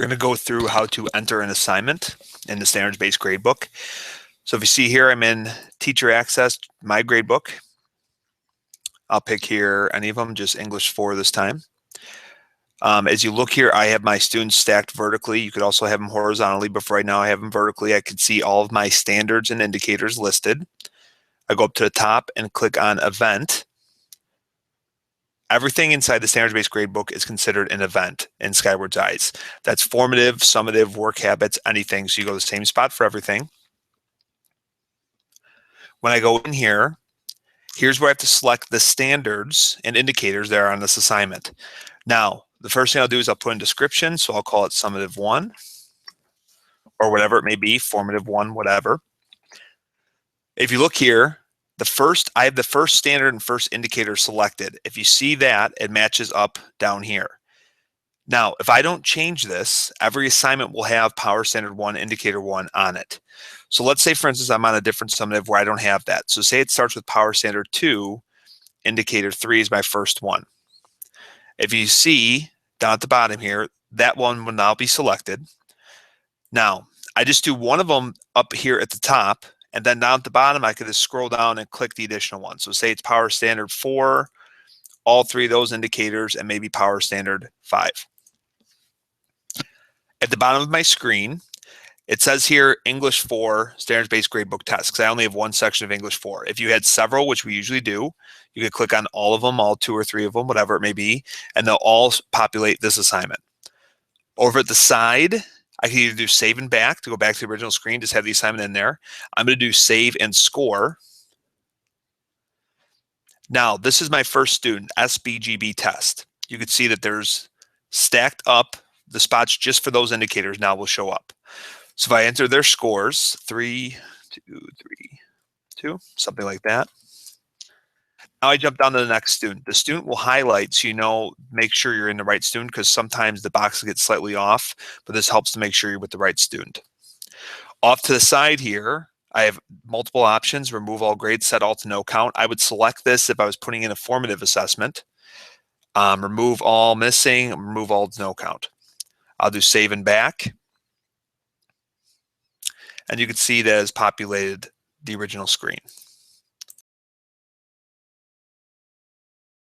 We're going to go through how to enter an assignment in the standards-based gradebook. So if you see here, I'm in Teacher Access, my gradebook. I'll pick here any of them, just English 4 this time. As you look here, I have my students stacked vertically. You could also have them horizontally, but for right now I have them vertically. I can see all of my standards and indicators listed. I go up to the top and click on Event. Everything inside the standards-based gradebook is considered an event in Skyward's eyes. That's formative, summative, work habits, anything. So you go to the same spot for everything. When I go in here, here's where I have to select the standards and indicators that are on this assignment. Now, the first thing I'll do is I'll put in description. So I'll call it summative 1 or whatever it may be, formative 1, whatever. If you look here, I have the first standard and first indicator selected. If you see that, it matches up down here. Now, if I don't change this, every assignment will have Power Standard 1, Indicator 1 on it. So let's say, for instance, I'm on a different summative where I don't have that. So say it starts with Power Standard 2, Indicator 3 is my first one. If you see down at the bottom here, that one will now be selected. Now, I just do one of them up here at the top, and then down at the bottom, I could just scroll down and click the additional one. So say it's Power Standard 4, all 3 of those indicators, and maybe Power Standard 5. At the bottom of my screen, it says here English 4 standards-based gradebook test, because I only have one section of English 4. If you had several, which we usually do, you could click on all of them, all 2 or 3 of them, whatever it may be, and they'll all populate this assignment. Over at the side, I can either do save and back to go back to the original screen, just have the assignment in there. I'm going to do save and score. Now, this is my first student, SBGB test. You can see that there's stacked up the spots just for those indicators now will show up. So if I enter their scores, 3, 2, 3, 2, something like that. Now I jump down to the next student. The student will highlight so you know, make sure you're in the right student, because sometimes the box gets slightly off, but this helps to make sure you're with the right student. Off to the side here, I have multiple options: remove all grades, set all to no count. I would select this if I was putting in a formative assessment. Remove all missing, remove all to no count. I'll do save and back. And you can see that has populated the original screen.